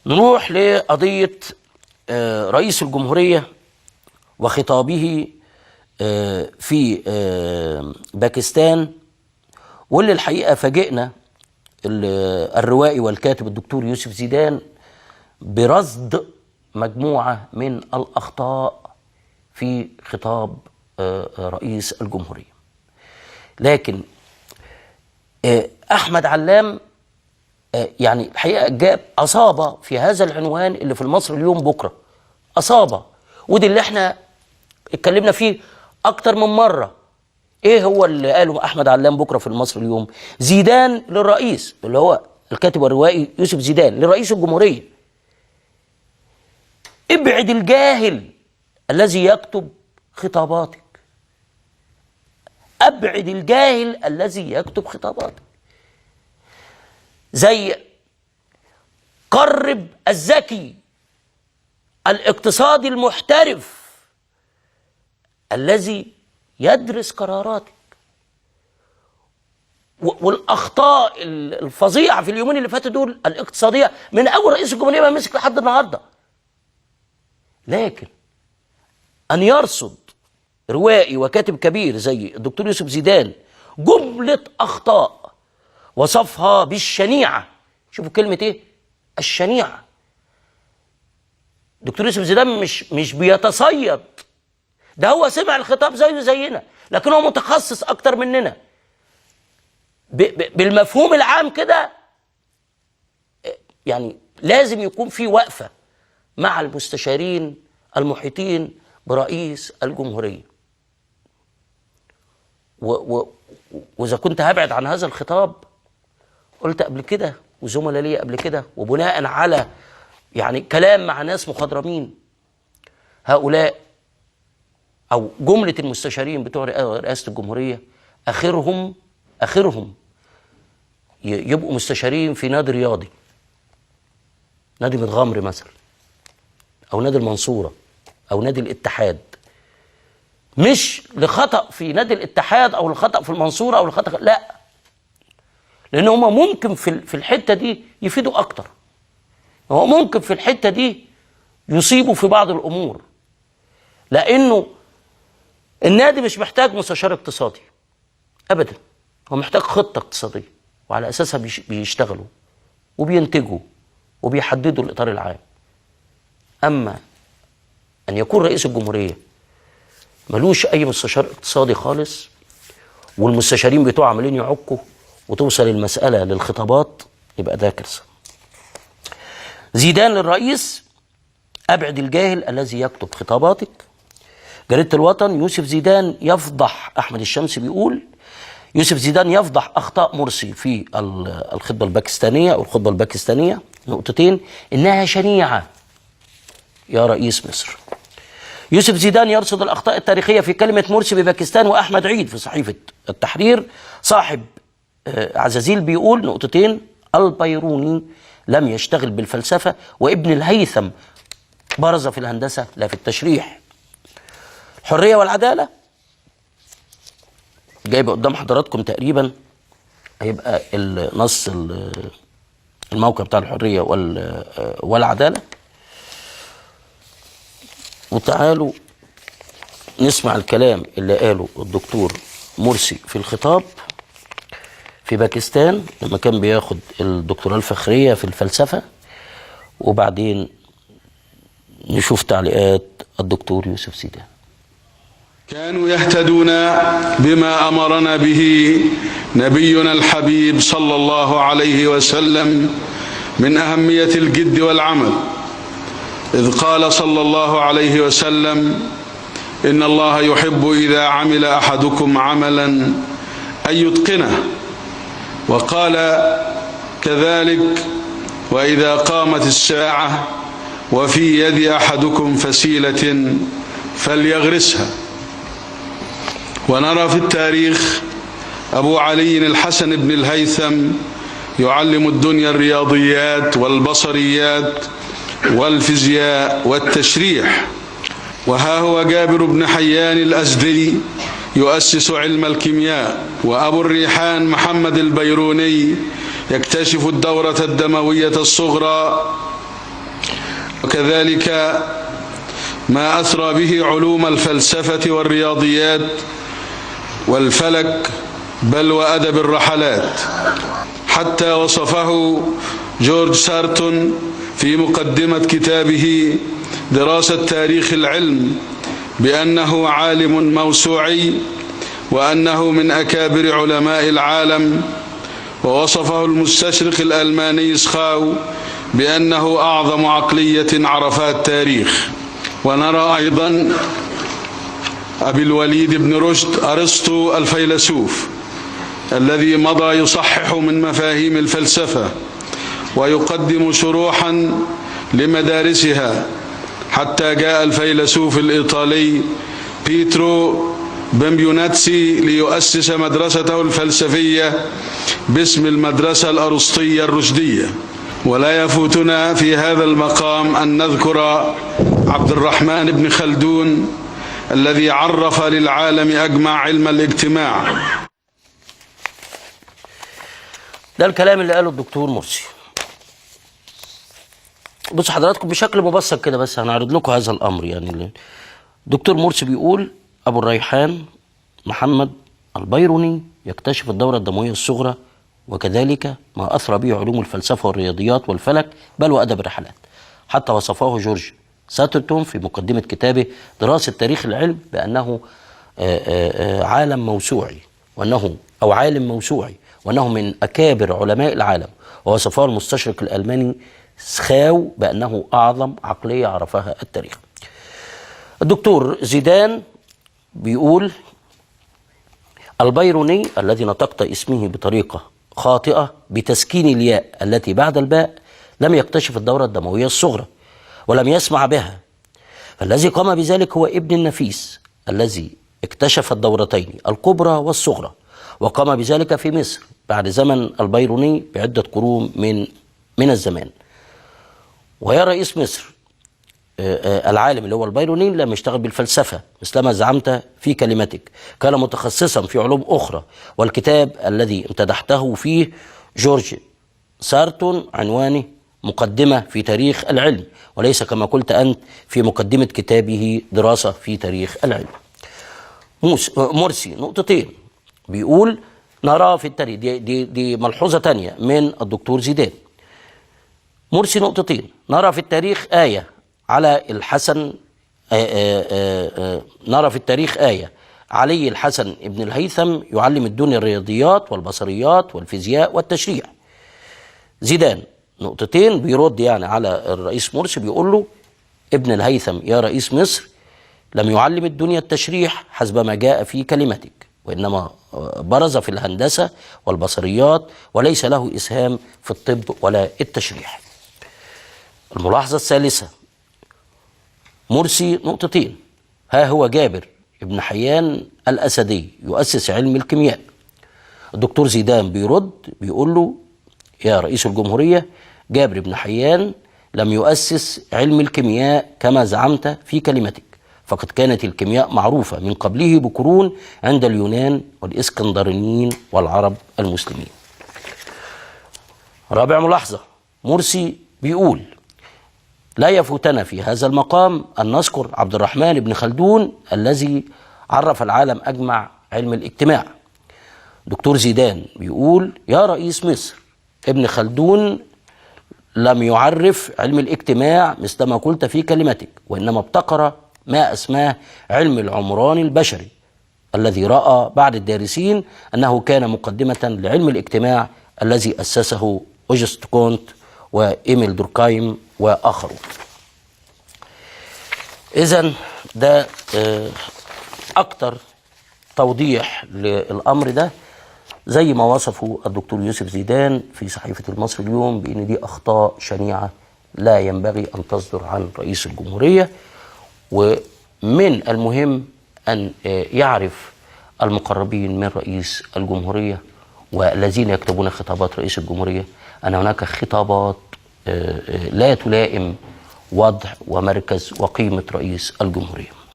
نروح لقضية رئيس الجمهورية وخطابه في باكستان، واللي الحقيقة فاجئنا الروائي والكاتب الدكتور يوسف زيدان برصد مجموعة من الأخطاء في خطاب رئيس الجمهورية. لكن أحمد علام يعني الحقيقة أصاب في هذا العنوان اللي في المصري اليوم بكرة، أصاب، ودي اللي احنا اتكلمنا فيه أكتر من مرة. ايه هو اللي قاله أحمد علام بكرة في المصري اليوم؟ زيدان للرئيس، اللي هو الكاتب والروائي يوسف زيدان لرئيس الجمهورية: ابعد الجاهل الذي يكتب خطاباتك. ابعد الجاهل الذي يكتب خطاباتك. زي قرب الذكي الاقتصادي المحترف الذي يدرس قراراتك. والاخطاء الفظيعه في اليومين اللي فاتوا دول الاقتصاديه من اول رئيس الجمهوريه ما مسك لحد النهارده. لكن ان يرصد روائي وكاتب كبير زي الدكتور يوسف زيدان جمله اخطاء وصفها بالشنيعه، شوفوا كلمه ايه؟ الشنيعه. دكتور يوسف زيدان مش بيتصيد، ده هو سمع الخطاب زيه زينا، لكن هو متخصص اكتر مننا. بالمفهوم العام كده يعني لازم يكون في وقفه مع المستشارين المحيطين برئيس الجمهوريه. واذا كنت هبعد عن هذا الخطاب، قلت قبل كده وزملاء لي قبل كده، وبناء على يعني كلام مع ناس مخضرمين، هؤلاء او جمله المستشارين بتوع رئاسه الجمهوريه اخرهم يبقوا مستشارين في نادي رياضي، نادي متغمر مثلا، او نادي المنصوره، او نادي الاتحاد. مش لخطأ في نادي الاتحاد او لخطأ في المنصوره او لخطأ، لا، لان هم ممكن في الحته دي يفيدوا اكتر، هو ممكن في الحته دي يصيبوا في بعض الامور، لانه النادي مش محتاج مستشار اقتصادي ابدا، هو محتاج خطه اقتصاديه وعلى اساسها بيشتغلوا وبينتجوا وبيحددوا الاطار العام. اما ان يكون رئيس الجمهوريه ملوش اي مستشار اقتصادي خالص، والمستشارين بتوعه عمالين يعكوا وتوصل المساله للخطابات، يبقى ده كارثه. زيدان للرئيس: ابعد الجاهل الذي يكتب خطاباتك. جريدة الوطن: يوسف زيدان يفضح، أحمد الشمسي بيقول يوسف زيدان يفضح أخطاء مرسي في الخطبة الباكستانية أو الخطبة الباكستانية، نقطتين: إنها شنيعة يا رئيس مصر. يوسف زيدان يرصد الأخطاء التاريخية في كلمة مرسي بباكستان وأحمد عيد في صحيفة التحرير. صاحب عزازيل بيقول نقطتين: البيروني لم يشتغل بالفلسفة، وابن الهيثم برز في الهندسة لا في التشريح. الحرية والعدالة جايبه قدام حضراتكم تقريبا، هيبقى النص الموقع بتاع الحرية والعدالة. وتعالوا نسمع الكلام اللي قاله الدكتور مرسي في الخطاب في باكستان لما كان بياخد الدكتوراه الفخرية في الفلسفة، وبعدين نشوف تعليقات الدكتور يوسف زيدان. كانوا يهتدون بما أمرنا به نبينا الحبيب صلى الله عليه وسلم من أهمية الجد والعمل، إذ قال صلى الله عليه وسلم: إن الله يحب إذا عمل أحدكم عملا أن يتقنه. وقال كذلك: وإذا قامت الساعة وفي يد أحدكم فسيلة فليغرسها. ونرى في التاريخ أبو علي الحسن بن الهيثم يعلم الدنيا الرياضيات والبصريات والفيزياء والتشريح، وها هو جابر بن حيان الأزدي يؤسس علم الكيمياء، وأبو الريحان محمد البيروني يكتشف الدورة الدموية الصغرى وكذلك ما أثرى به علوم الفلسفة والرياضيات والفلك بل وأدب الرحلات، حتى وصفه جورج سارتون في مقدمة كتابه دراسة تاريخ العلم بأنه عالم موسوعي وأنه من أكابر علماء العالم، ووصفه المستشرق الألماني سخاو بأنه أعظم عقلية عرفها التاريخ. ونرى أيضا أبي الوليد بن رشد أرسطو الفيلسوف الذي مضى يصحح من مفاهيم الفلسفة ويقدم شروحا لمدارسها، حتى جاء الفيلسوف الإيطالي بيترو بمبيوناتسي ليؤسس مدرسته الفلسفية باسم المدرسة الأرسطية الرشدية. ولا يفوتنا في هذا المقام أن نذكر عبد الرحمن بن خلدون الذي عرف للعالم أجمع علم الاجتماع. ده الكلام اللي قاله الدكتور مرسي. بص حضراتكم بشكل مبسط كده، بس هنعرض لكم هذا الأمر. يعني الدكتور مرسي بيقول أبو الريحان محمد البيروني يكتشف الدورة الدموية الصغرى، وكذلك ما أثرى به علوم الفلسفة والرياضيات والفلك بل وأدب الرحلات، حتى وصفه جورج ساترتون في مقدمة كتابه دراسة تاريخ العلم بأنه عالم موسوعي، عالم موسوعي، وأنه من أكابر علماء العالم، ووصفه المستشرق الألماني سخاو بأنه أعظم عقلية عرفها التاريخ. الدكتور زيدان بيقول البيروني الذي نطقت اسمه بطريقة خاطئة بتسكين الياء التي بعد الباء لم يكتشف الدورة الدموية الصغرى ولم يسمع بها، فالذي قام بذلك هو ابن النفيس الذي اكتشف الدورتين الكبرى والصغرى، وقام بذلك في مصر بعد زمن البيروني بعدة قرون من الزمان. ويا رئيس مصر العالم اللي هو البيروني لم يشتغل بالفلسفة مثلما زعمت في كلمتك، كان متخصصا في علوم أخرى، والكتاب الذي امتدحته فيه جورج سارتون عنوانه مقدمة في تاريخ العلم، وليس كما قلت أنت في مقدمة كتابه دراسة في تاريخ العلم. مرسي نقطتين بيقول نرى في التاريخ، دي ملحوظة تانية من الدكتور زيدان. مرسي نقطتين، نرى في التاريخ آية على الحسن نرى في التاريخ آية علي الحسن ابن الهيثم يعلم الدنيا الرياضيات والبصريات والفيزياء والتشريع. زيدان نقطتين بيرد يعني على الرئيس مرسي، بيقول له ابن الهيثم يا رئيس مصر لم يعلم الدنيا التشريح حسب ما جاء في كلمتك، وإنما برز في الهندسة والبصريات وليس له إسهام في الطب ولا التشريح. الملاحظة الثالثة، مرسي نقطتين، ها هو جابر ابن حيان الأسدي يؤسس علم الكيمياء. الدكتور زيدان بيرد بيقول له يا رئيس الجمهورية جابر بن حيان لم يؤسس علم الكيمياء كما زعمت في كلمتك، فقد كانت الكيمياء معروفة من قبله بقرون عند اليونان والإسكندرانيين والعرب المسلمين. رابع ملاحظة، مرسي بيقول لا يفوتنا في هذا المقام أن نذكر عبد الرحمن بن خلدون الذي عرف العالم أجمع علم الاجتماع. دكتور زيدان بيقول يا رئيس مصر ابن خلدون لم يعرف علم الاجتماع مثلما قلت في كلمتك، وإنما ابتكر ما أسماه علم العمران البشري الذي رأى بعض الدارسين أنه كان مقدمة لعلم الاجتماع الذي أسسه أوجست كونت وإيميل دوركايم وآخرون. إذن ده أكتر توضيح للأمر ده زي ما وصفه الدكتور يوسف زيدان في صحيفة المصري اليوم بأن دي أخطاء شنيعة لا ينبغي أن تصدر عن رئيس الجمهورية. ومن المهم أن يعرف المقربين من رئيس الجمهورية والذين يكتبون خطابات رئيس الجمهورية أن هناك خطابات لا تلائم وضع ومركز وقيمة رئيس الجمهورية.